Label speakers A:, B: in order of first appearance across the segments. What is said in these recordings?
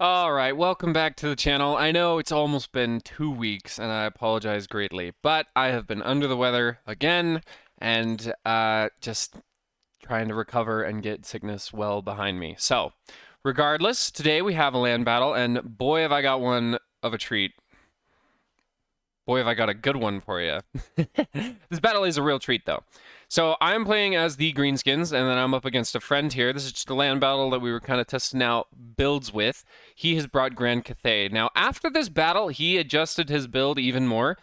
A: All right, welcome back to the channel. I know it's almost been 2 weeks, and I apologize greatly, but I have been under the weather again, and just trying to recover and get sickness well behind me. So, regardless, today we have a land battle, and boy, have I got one of a treat. Boy, have I got a good one for you. This battle is a real treat, though. So I'm playing as the Greenskins, and then I'm up against a friend here. This is just a land battle that we were kind of testing out builds with. He has brought Grand Cathay. Now, after this battle, he adjusted his build even more.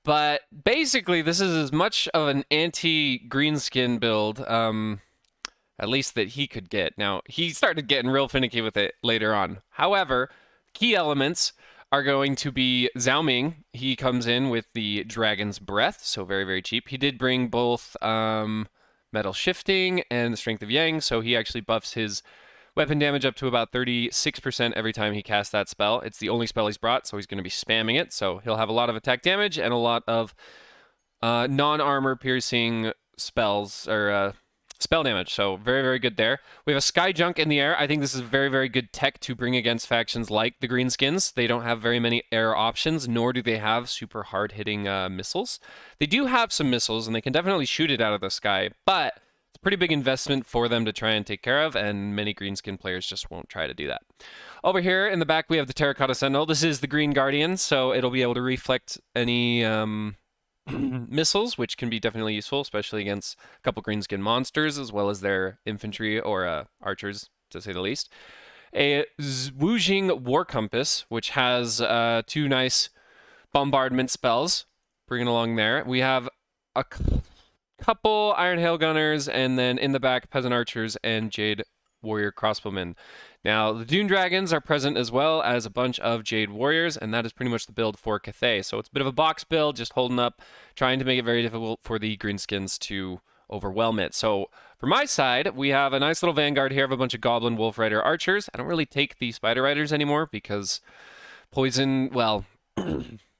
A: But basically, this is as much of an anti-Greenskin build, at least that he could get. Now, he started getting real finicky with it later on. However, key elements are going to be Zhao Ming. He comes in with the Dragon's Breath, so very, very cheap. He did bring both Metal Shifting and the Strength of Yang, so he actually buffs his weapon damage up to about 36% every time he casts that spell. It's the only spell he's brought, so he's going to be spamming it, so he'll have a lot of attack damage and a lot of non-armor piercing spells, or spell damage, so very, very good there. We have a Sky Junk in the air. I think this is very, very good tech to bring against factions like the Greenskins. They don't have very many air options, nor do they have super hard-hitting missiles. They do have some missiles, and they can definitely shoot it out of the sky, but it's a pretty big investment for them to try and take care of, and many Greenskin players just won't try to do that. Over here in the back, we have the Terracotta Sentinel. This is the Green Guardian, so it'll be able to reflect any missiles, which can be definitely useful, especially against a couple Greenskin monsters, as well as their infantry or archers, to say the least. A Woojing War Compass, which has two nice bombardment spells, bringing along there. We have a couple Iron Hail Gunners, and then in the back, Peasant Archers and Jade Warrior Crossbowmen. Now, the Dune Dragons are present as well as a bunch of Jade Warriors, and that is pretty much the build for Cathay. So it's a bit of a box build, just holding up, trying to make it very difficult for the Greenskins to overwhelm it. So for my side, we have a nice little vanguard here of a bunch of Goblin Wolf Rider Archers. I don't really take the Spider Riders anymore because Poison, well,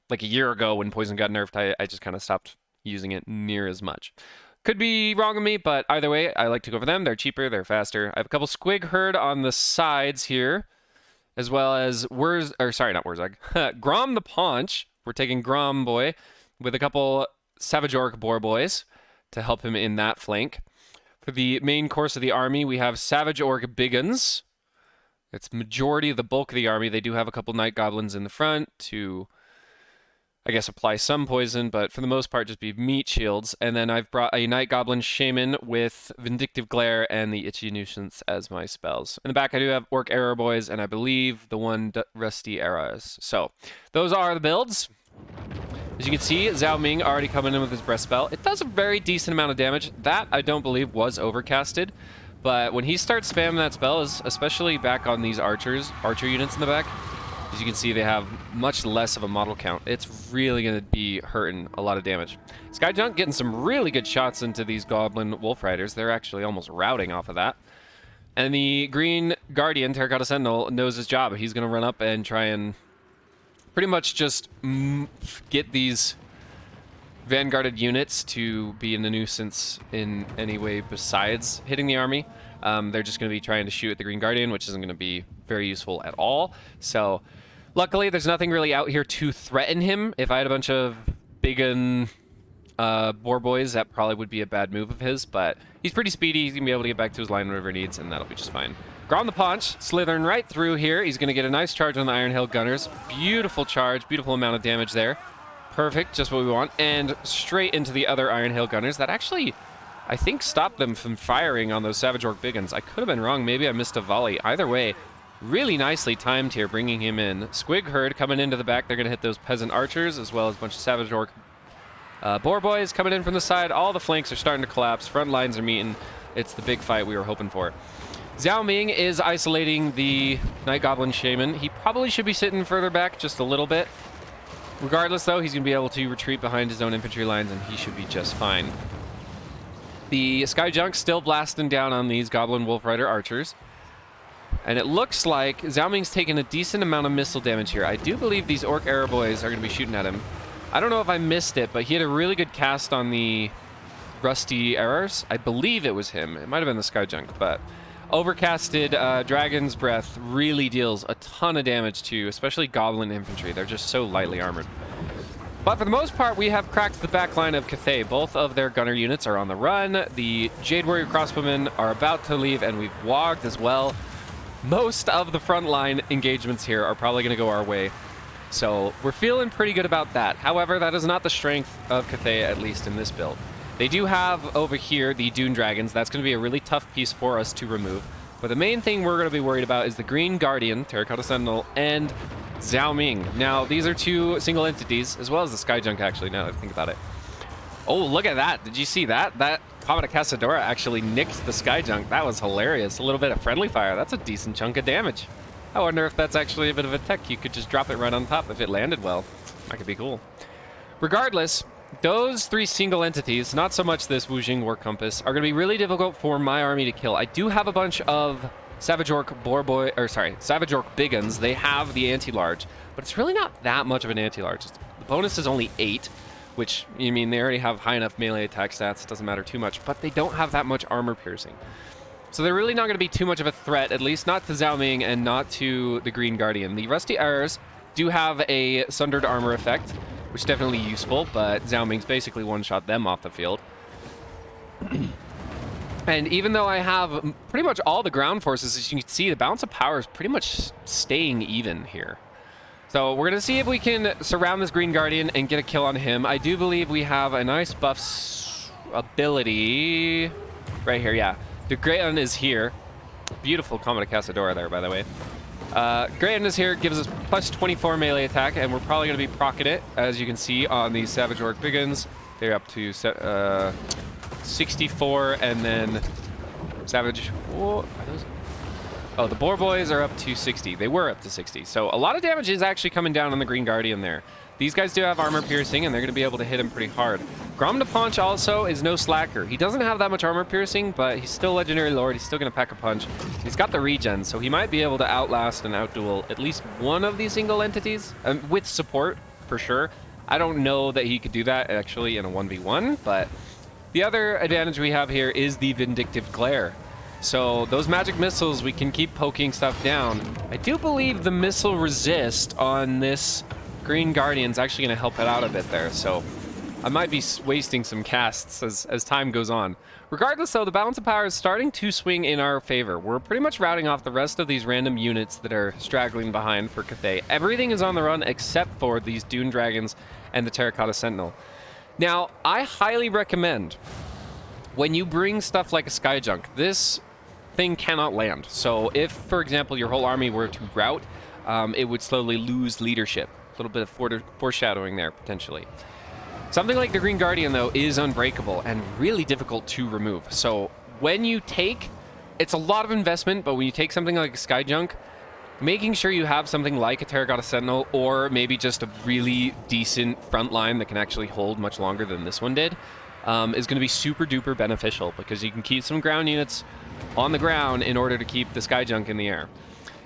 A: like a year ago when Poison got nerfed, I just kind of stopped using it near as much. Could be wrong of me, but either way, I like to go for them. They're cheaper, they're faster. I have a couple Squig Herd on the sides here, as well as not Wurzog, Grom the Paunch. We're taking Grom Boy with a couple Savage Orc Boar Boys to help him in that flank. For the main course of the army, we have Savage Orc Biggins. It's majority of the bulk of the army. They do have a couple Night Goblins in the front to, I guess, apply some poison, but for the most part, just be meat shields. And then I've brought a Night Goblin Shaman with Vindictive Glare and the Itchy Nuisance as my spells. In the back, I do have Orc Arrow Boys, and I believe the one Rusty Arrows. So, those are the builds. As you can see, Zhao Ming already coming in with his Breath Spell. It does a very decent amount of damage. That, I don't believe, was overcasted. But when he starts spamming that spell, especially back on these archer units in the back, as you can see, they have much less of a model count. It's really going to be hurting a lot of damage. Sky Junk getting some really good shots into these Goblin Wolf Riders. They're actually almost routing off of that. And the Green Guardian, Terracotta Sentinel, knows his job. He's going to run up and try and pretty much just get these vanguarded units to be in a nuisance in any way besides hitting the army. They're just going to be trying to shoot at the Green Guardian, which isn't going to be very useful at all. So, luckily, there's nothing really out here to threaten him. If I had a bunch of big boar boys, that probably would be a bad move of his, but he's pretty speedy. He's going to be able to get back to his line whenever he needs, and that'll be just fine. Grom the Paunch, slithering right through here. He's going to get a nice charge on the Iron Hail Gunners. Beautiful charge, beautiful amount of damage there. Perfect, just what we want. And straight into the other Iron Hail Gunners. That actually, I think, stopped them from firing on those Savage Orc Biggins. I could have been wrong. Maybe I missed a volley. Either way, really nicely timed here, bringing him in. Squig Herd coming into the back. They're going to hit those Peasant Archers, as well as a bunch of Savage Orc Boar Boys coming in from the side. All the flanks are starting to collapse. Front lines are meeting. It's the big fight we were hoping for. Zhao Ming is isolating the Night Goblin Shaman. He probably should be sitting further back just a little bit. Regardless, though, he's going to be able to retreat behind his own infantry lines, and he should be just fine. The Sky Junk still blasting down on these Goblin Wolf Rider Archers. And it looks like Zhao Ming's taking a decent amount of missile damage here. I do believe these Orc Arrow Boys are going to be shooting at him. I don't know if I missed it, but he had a really good cast on the Rusty Arrows. I believe it was him. It might have been the Sky Junk, but Overcasted Dragon's Breath really deals a ton of damage to, especially Goblin infantry. They're just so lightly armored. But for the most part, we have cracked the back line of Cathay. Both of their gunner units are on the run. The Jade Warrior crossbowmen are about to leave, and we've wogged as well. Most of the frontline engagements here are probably going to go our way. So we're feeling pretty good about that. However, that is not the strength of Cathay, at least in this build. They do have over here the Dune Dragons. That's going to be a really tough piece for us to remove. But the main thing we're going to be worried about is the Green Guardian, Terracotta Sentinel, and Zhao Ming. Now, these are two single entities, as well as the Sky Junk, actually, now that I think about it. Oh, look at that. Did you see that? That Comet of Casadora actually nicked the Sky Junk. That was hilarious. A little bit of friendly fire. That's a decent chunk of damage. I wonder if that's actually a bit of a tech. You could just drop it right on top if it landed well. That could be cool. Regardless, those three single entities, not so much this Wujing War Compass, are going to be really difficult for my army to kill. I do have a bunch of Savage Orc Savage Orc Big Guns. They have the anti-large, but it's really not that much of an anti-large. The bonus is only 8, which, you mean, they already have high enough melee attack stats. It doesn't matter too much, but they don't have that much armor piercing. So they're really not going to be too much of a threat, at least not to Zhao Ming and not to the Green Guardian. The Rusty Arrows do have a Sundered Armor effect, which is definitely useful, but Zhao Ming's basically one-shot them off the field. And even though I have pretty much all the ground forces, as you can see, the balance of power is pretty much staying even here. So we're going to see if we can surround this Green Guardian and get a kill on him. I do believe we have a nice buff ability right here, yeah. The Great One is here. Beautiful Comet of Casadora there, by the way. Great One is here, gives us plus 24 melee attack, and we're probably going to be proccing it, as you can see on these Savage Orc Big Guns. They're up to 64, and then Savage... Whoa, are those... Oh, the Boar Boys are up to 60. They were up to 60. So a lot of damage is actually coming down on the Green Guardian there. These guys do have armor piercing, and they're going to be able to hit him pretty hard. Grom de Punch also is no slacker. He doesn't have that much armor piercing, but he's still Legendary Lord. He's still going to pack a punch. He's got the regen, so he might be able to outlast and outduel at least one of these single entities, with support, for sure. I don't know that he could do that, actually, in a 1v1, but the other advantage we have here is the Vindictive Glare. So those magic missiles, we can keep poking stuff down. I do believe the missile resist on this Green Guardian's actually going to help it out a bit there, so I might be wasting some casts as time goes on. Regardless, though, the balance of power is starting to swing in our favor. We're pretty much routing off the rest of these random units that are straggling behind for Cathay. Everything is on the run except for these Dune Dragons and the Terracotta Sentinel. Now, I highly recommend when you bring stuff like a Sky Junk, this thing cannot land. So if, for example, your whole army were to rout, it would slowly lose leadership. A little bit of foreshadowing there, potentially. Something like the Green Guardian, though, is unbreakable and really difficult to remove. So when you take, it's a lot of investment, but when you take something like a Sky Junk, making sure you have something like a Terracotta Sentinel or maybe just a really decent front line that can actually hold much longer than this one did is going to be super duper beneficial, because you can keep some ground units on the ground in order to keep the Sky Junk in the air.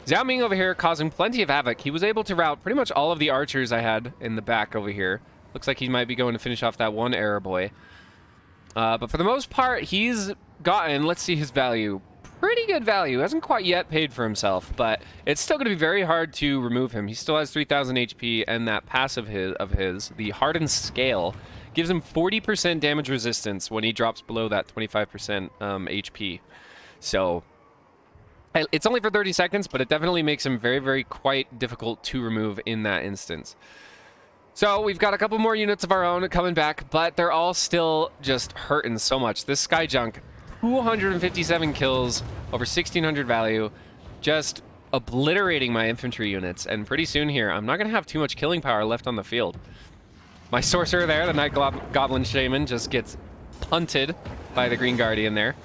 A: Zhao Ming over here causing plenty of havoc. He was able to rout pretty much all of the archers I had in the back over here. Looks like he might be going to finish off that one arrow boy. But for the most part, he's gotten, let's see his value, pretty good value. Hasn't quite yet paid for himself, but it's still going to be very hard to remove him. He still has 3,000 HP, and that passive of his, the Hardened Scale, gives him 40% damage resistance when he drops below that 25% HP. So it's only for 30 seconds, but it definitely makes him very, very quite difficult to remove in that instance. So we've got a couple more units of our own coming back, but they're all still just hurting so much. This Sky Junk, 257 kills, over 1,600 value, just obliterating my infantry units. And pretty soon here, I'm not going to have too much killing power left on the field. My sorcerer there, the Night Goblin Shaman, just gets punted by the Green Guardian there.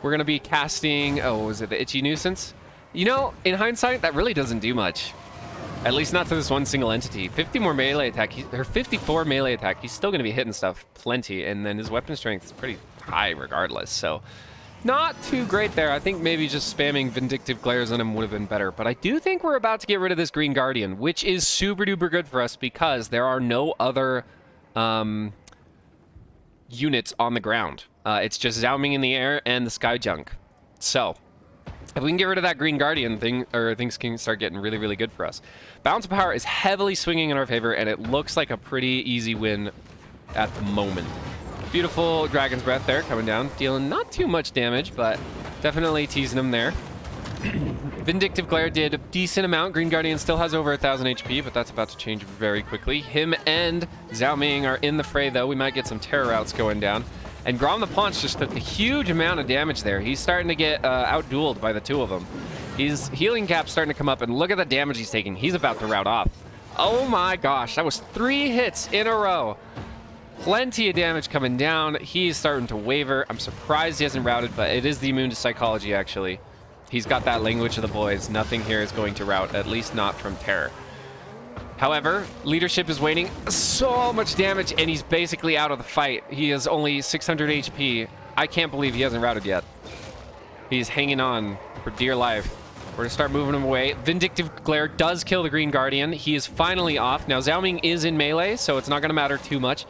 A: We're going to be casting, oh, was it the Itchy Nuisance? You know, in hindsight, that really doesn't do much. At least not to this one single entity. 50 more melee attack, or 54 melee attack, he's still going to be hitting stuff plenty, and then his weapon strength is pretty high regardless, so not too great there. I think maybe just spamming Vindictive Glares on him would have been better, but I do think we're about to get rid of this Green Guardian, which is super duper good for us because there are no other units on the ground. It's just Zhao Ming in the air and the Sky Junk. So If we can get rid of that Green Guardian thing, or things can start getting really, really good for us. Balance of Power is heavily swinging in our favor, and it looks like a pretty easy win at the moment. Beautiful Dragon's Breath there coming down, dealing not too much damage, but definitely teasing him there. Vindictive Glare did a decent amount. Green Guardian still has over 1,000 HP, but that's about to change very quickly. Him and Zhao Ming are in the fray, though. We might get some terror routes going down. And Grom the Paunch just took a huge amount of damage there. He's starting to get out-dueled by the two of them. His healing cap's starting to come up, and look at the damage he's taking. He's about to rout off. Oh my gosh, that was 3 hits in a row. Plenty of damage coming down. He's starting to waver. I'm surprised he hasn't routed, but it is the immune to psychology, actually. He's got that language of the boys. Nothing here is going to rout, at least not from terror. However, leadership is waiting. So much damage, and he's basically out of the fight. He has only 600 HP. I can't believe he hasn't routed yet. He's hanging on for dear life. We're going to start moving him away. Vindictive Glare does kill the Green Guardian. He is finally off. Now, Zhao Ming is in melee, so it's not going to matter too much.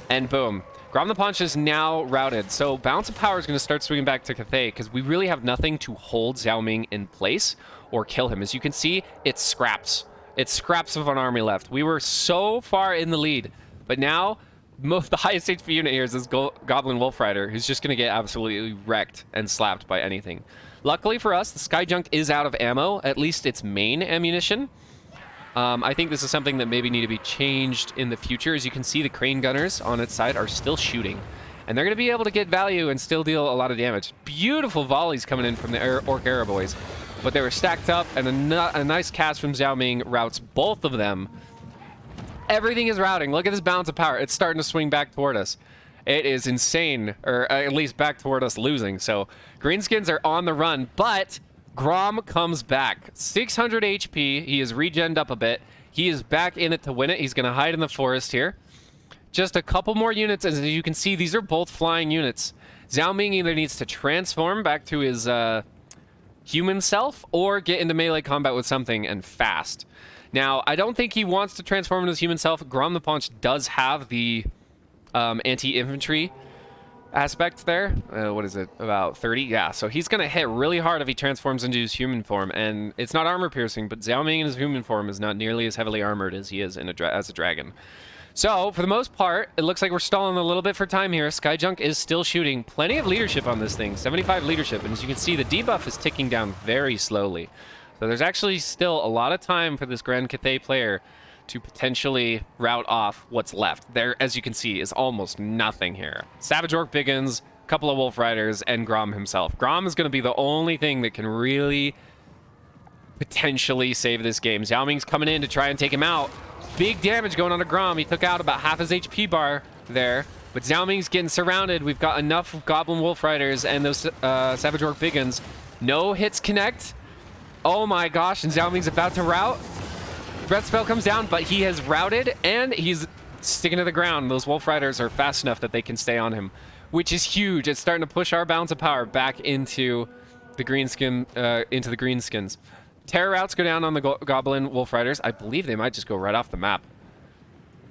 A: And boom. Grom the Paunch is now routed. So Balance of Power is going to start swinging back to Cathay, because we really have nothing to hold Zhao Ming in place or kill him. As you can see, it's scraps. It's scraps of an army left. We were so far in the lead, but now the highest HP unit here is this Goblin Wolf Rider, who's just going to get absolutely wrecked and slapped by anything. Luckily for us, the Sky Junk is out of ammo, at least its main ammunition. I think this is something that maybe need to be changed in the future. As you can see, the Crane Gunners on its side are still shooting, and they're going to be able to get value and still deal a lot of damage. Beautiful volleys coming in from the Orc Arrow boys. But they were stacked up, and a nice cast from Zhao Ming routes both of them. Everything is routing. Look at this Balance of Power. It's starting to swing back toward us. It is insane, or at least back toward us losing. So Greenskins are on the run, but Grom comes back. 600 HP. He is regened up a bit. He is back in it to win it. He's going to hide in the forest here. Just a couple more units. As you can see, these are both flying units. Zhao Ming either needs to transform back to his human self or get into melee combat with something, and fast. Now, I don't think he wants to transform into his human self. Grom the Paunch does have the anti-infantry aspect there. What is it? About 30? Yeah, so he's going to hit really hard if he transforms into his human form, and it's not armor piercing, but Zhao Ming in his human form is not nearly as heavily armored as he is as a dragon. So, for the most part, it looks like we're stalling a little bit for time here. Sky Junk is still shooting. Plenty of leadership on this thing. 75 leadership. And as you can see, the debuff is ticking down very slowly. So there's actually still a lot of time for this Grand Cathay player to potentially rout off what's left. There, as you can see, is almost nothing here. Savage Orc Biggins, a couple of Wolf Riders, and Grom himself. Grom is going to be the only thing that can really potentially save this game. Zhao Ming's coming in to try and take him out. Big damage going on to Grom. He took out about half his HP bar there. But Zhao Ming's getting surrounded. We've got enough Goblin Wolf Riders and those Savage Orc Biggins. No hits connect. Oh my gosh, and Zhao Ming's about to rout. Breath Spell comes down, but he has routed, and he's sticking to the ground. Those Wolf Riders are fast enough that they can stay on him, which is huge. It's starting to push our Balance of Power back into the Greenskins. Terror routes go down on the Goblin Wolf Riders. I believe they might just go right off the map.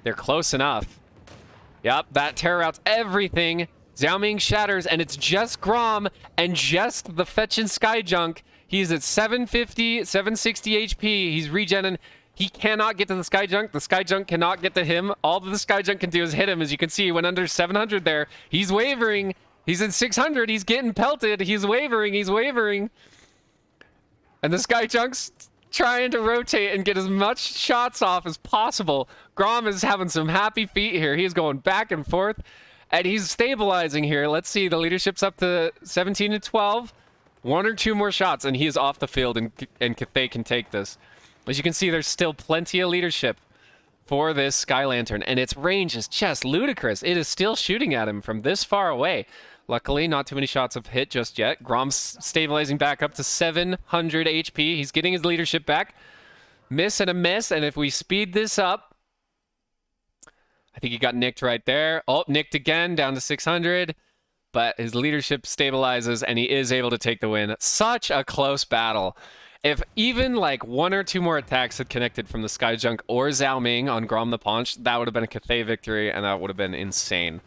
A: They're close enough. Yep, that terror routes everything. Zhao Ming shatters, and it's just Grom and just the fetching Sky Junk. He's at 750, 760 HP. He's regenning. He cannot get to the Sky Junk. The Sky Junk cannot get to him. All that the Sky Junk can do is hit him. As you can see, he went under 700 there. He's wavering. He's at 600. He's getting pelted. He's wavering. He's wavering. And the Sky Junk's trying to rotate and get as much shots off as possible. Grom is having some happy feet here. He's going back and forth, and he's stabilizing here. Let's see. The leadership's up to 17 to 12. 1 or 2 more shots, and he is off the field, and Cathay can take this. As you can see, there's still plenty of leadership for this Sky Lantern, and its range is just ludicrous. It is still shooting at him from this far away. Luckily, not too many shots have hit just yet. Grom's stabilizing back up to 700 HP. He's getting his leadership back. Miss and a miss, and if we speed this up, I think he got nicked right there. Oh, nicked again, down to 600. But his leadership stabilizes, and he is able to take the win. Such a close battle. If even like 1 or 2 more attacks had connected from the Sky Junk or Zhao Ming on Grom the Paunch, that would have been a Cathay victory, and that would have been insane.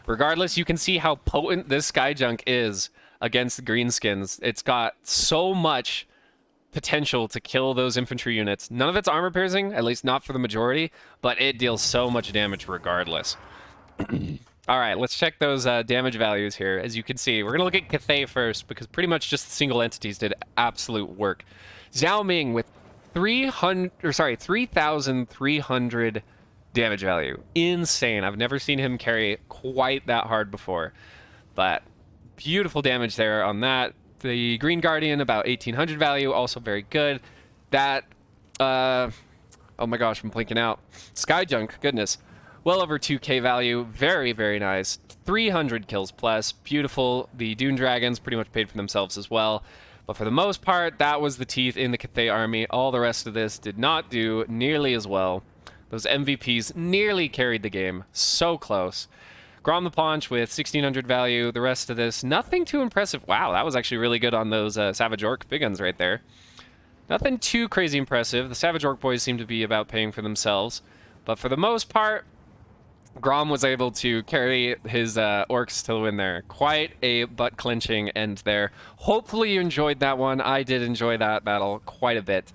A: Regardless, you can see how potent this Sky Junk is against the Greenskins. It's got so much potential to kill those infantry units. None of it's armor piercing, at least not for the majority, but it deals so much damage regardless. All right, let's check those damage values here. As you can see, we're going to look at Cathay first because pretty much just the single entities did absolute work. Zhao Ming with 3,300 damage value. Insane. I've never seen him carry quite that hard before. But beautiful damage there on that. The Green Guardian, about 1,800 value, also very good. That, oh my gosh, I'm blinking out. Sky Junk, goodness. Well over 2k value, very, very nice. 300 kills plus, beautiful. The Dune Dragons pretty much paid for themselves as well. But for the most part, that was the teeth in the Cathay army. All the rest of this did not do nearly as well. Those MVPs nearly carried the game, so close. Grom the Paunch with 1,600 value. The rest of this, nothing too impressive. Wow, that was actually really good on those Savage Orc big guns right there. Nothing too crazy impressive. The Savage Orc boys seem to be about paying for themselves. But for the most part, Grom was able to carry his orcs to the win there. Quite a butt-clenching end there. Hopefully you enjoyed that one. I did enjoy that battle quite a bit.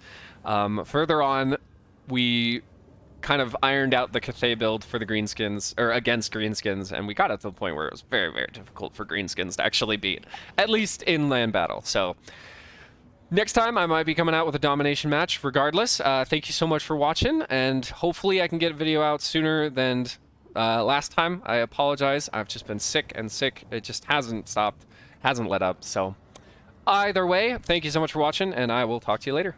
A: Further on, we kind of ironed out the Cathay build for the Greenskins, or against Greenskins, and we got it to the point where it was very, very difficult for Greenskins to actually beat, at least in land battle. So next time, I might be coming out with a domination match regardless. Thank you so much for watching, and hopefully I can get a video out sooner than last time. I apologize. I've just been sick and sick. It just hasn't stopped, hasn't let up. So either way, thank you so much for watching, and I will talk to you later.